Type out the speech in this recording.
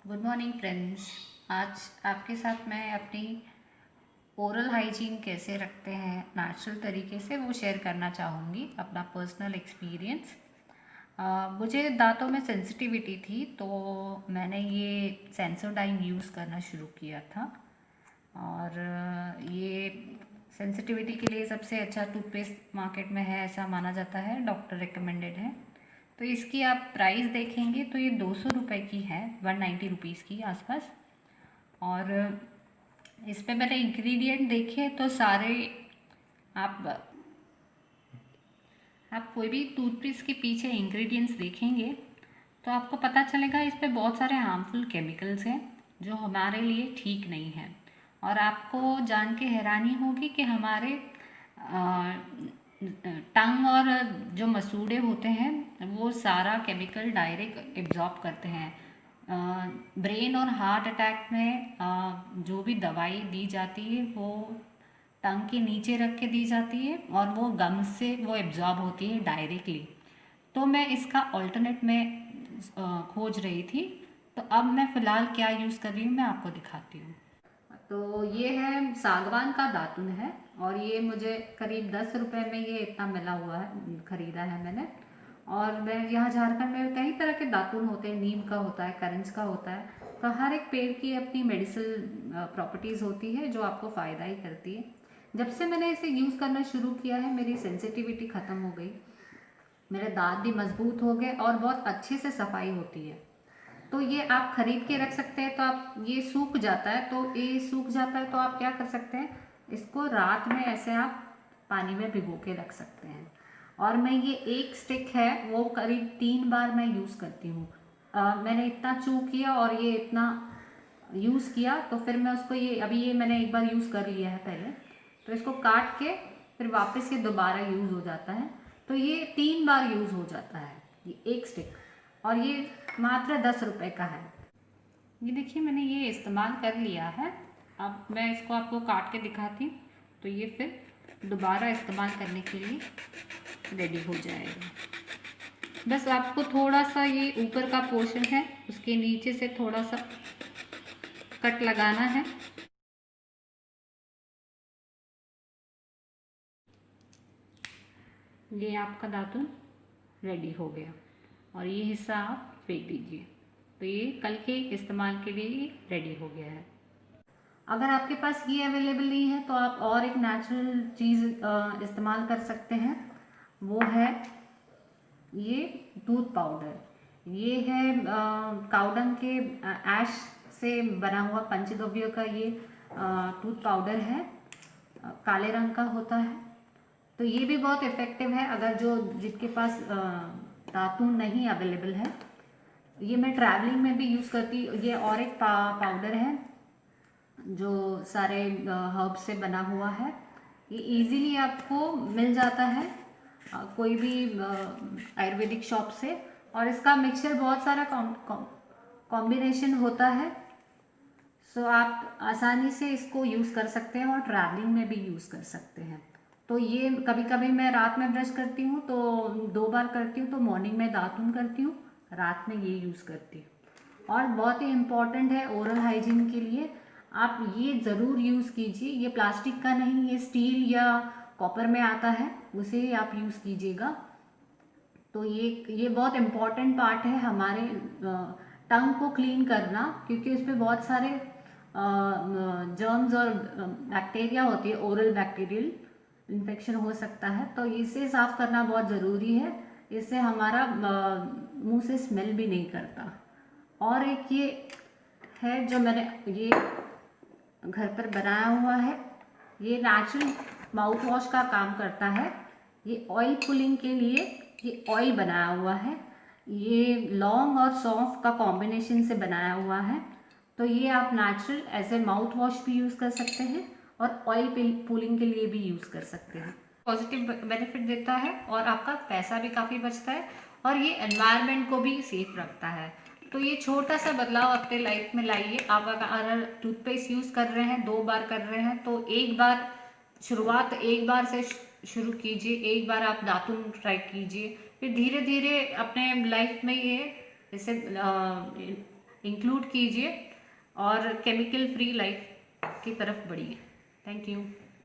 Good morning friends. आज आपके साथ मैं अपनी ओरल हाइजीन कैसे रखते हैं नेचुरल तरीके से वो शेयर करना चाहूँगी, अपना पर्सनल एक्सपीरियंस। मुझे दांतों में सेंसिटिविटी थी तो मैंने ये सेंसोडाइन यूज़ करना शुरू किया था। और ये सेंसिटिविटी के लिए सबसे अच्छा टूथपेस्ट मार्केट में है ऐसा माना जाता है, डॉक्टर रिकमेंडेड है। तो इसकी आप प्राइस देखेंगे तो ये 200 रुपये की है, 190 रुपीज़ की आसपास। और इस पे मैंने इंग्रेडिएंट देखे तो सारे आप आप कोई भी टूथपेस्ट के पीछे इंग्रेडिएंट्स देखेंगे तो आपको पता चलेगा इस पे बहुत सारे हार्मफुल केमिकल्स हैं जो हमारे लिए ठीक नहीं हैं। और आपको जान के हैरानी होगी कि हमारे टंग और जो मसूड़े होते हैं वो सारा केमिकल डायरेक्ट एब्जॉर्ब करते हैं। ब्रेन और हार्ट अटैक में जो भी दवाई दी जाती है वो टंग के नीचे रख के दी जाती है और वो गम से वो एब्जॉर्ब होती है डायरेक्टली। तो मैं इसका ऑल्टरनेट में खोज रही थी। तो अब मैं फ़िलहाल क्या यूज़ कर रही हूँ मैं आपको दिखाती हूँ। तो ये है सागवान का दातुन है और ये मुझे करीब 10 रुपये में ये इतना मिला हुआ है, ख़रीदा है मैंने। और मैं यहाँ झारखंड में कई तरह के दातुन होते हैं, नीम का होता है, करंज का होता है। तो हर एक पेड़ की अपनी मेडिसिन प्रॉपर्टीज़ होती है जो आपको फ़ायदा ही करती है। जब से मैंने इसे यूज़ करना शुरू किया है मेरी सेंसिटिविटी ख़त्म हो गई, मेरे दांत भी मजबूत हो गए और बहुत अच्छे से सफाई होती है। तो ये आप खरीद के रख सकते हैं। तो आप ये सूख जाता है तो ये सूख जाता है तो आप क्या कर सकते हैं, इसको रात में ऐसे आप पानी में भिगो के रख सकते हैं। और मैं ये एक स्टिक है वो करीब 3 बार मैं यूज़ करती हूँ। मैंने इतना चू किया और ये इतना यूज़ किया तो फिर मैं उसको ये अभी ये मैंने एक बार यूज़ कर लिया है पहले, तो इसको काट के फिर वापस ये दोबारा यूज़ हो जाता है। तो ये 3 बार यूज़ हो जाता है ये एक स्टिक। और ये मात्र 10 रुपये का है। ये देखिए मैंने ये इस्तेमाल कर लिया है। अब मैं इसको आपको काट के दिखाती हूँ तो ये फिर दोबारा इस्तेमाल करने के लिए रेडी हो जाएगा। बस आपको थोड़ा सा ये ऊपर का पोर्शन है उसके नीचे से थोड़ा सा कट लगाना है। ये आपका दातुन रेडी हो गया और ये हिस्सा आप फेंक दीजिए। तो ये कल के इस्तेमाल के लिए रेडी हो गया है। अगर आपके पास ये अवेलेबल नहीं है तो आप और एक नेचुरल चीज़ इस्तेमाल कर सकते हैं, वो है ये दूध पाउडर। ये है काउडंग के ऐश से बना हुआ पंचगव्य का ये दूध पाउडर है, काले रंग का होता है। तो ये भी बहुत इफ़ेक्टिव है अगर जो जिसके पास दातून नहीं अवेलेबल है। ये मैं ट्रैवलिंग में भी यूज़ करती हूँ। ये और एक पाउडर है जो सारे हर्ब से बना हुआ है। ये इजीली आपको मिल जाता है कोई भी आयुर्वेदिक शॉप से। और इसका मिक्सचर बहुत सारा कॉम्बिनेशन होता है। सो आप आसानी से इसको यूज़ कर सकते हैं और ट्रैवलिंग में भी यूज़ कर सकते हैं। तो ये कभी कभी मैं रात में ब्रश करती हूँ तो 2 बार करती हूँ, तो मॉर्निंग में दातुन करती हूँ, रात में ये यूज़ करती हूँ। और बहुत ही इम्पॉर्टेंट है ओरल हाइजीन के लिए, आप ये ज़रूर यूज़ कीजिए। ये प्लास्टिक का नहीं, ये स्टील या कॉपर में आता है, उसे ही आप यूज़ कीजिएगा। तो ये बहुत इम्पॉर्टेंट पार्ट है हमारे टंग को क्लीन करना, क्योंकि उसपे बहुत सारे जर्म्स और बैक्टीरिया होती है, ओरल बैक्टीरियल इन्फेक्शन हो सकता है। तो इसे साफ करना बहुत ज़रूरी है, इससे हमारा मुंह से स्मेल भी नहीं करता। और एक ये है जो मैंने ये घर पर बनाया हुआ है, ये नेचुरल माउथ वॉश का काम करता है। ये ऑयल पुलिंग के लिए ये ऑयल बनाया हुआ है, ये लौंग और सौंफ का कॉम्बिनेशन से बनाया हुआ है। तो ये आप natural as a mouth wash भी यूज़ कर सकते हैं और ऑयल पुलिंग के लिए भी यूज़ कर सकते हैं। पॉजिटिव बेनिफिट देता है और आपका पैसा भी काफ़ी बचता है और ये एनवायरनमेंट को भी सेफ रखता है। तो ये छोटा सा बदलाव अपने लाइफ में लाइए। आप अगर टूथपेस्ट यूज़ कर रहे हैं, 2 बार कर रहे हैं, तो एक बार शुरुआत एक बार से शुरू कीजिए। एक बार आप दातुन ट्राई कीजिए, फिर धीरे धीरे अपने लाइफ में ये जैसे इंक्लूड कीजिए और केमिकल फ्री लाइफ की तरफ बढ़िए। Thank you.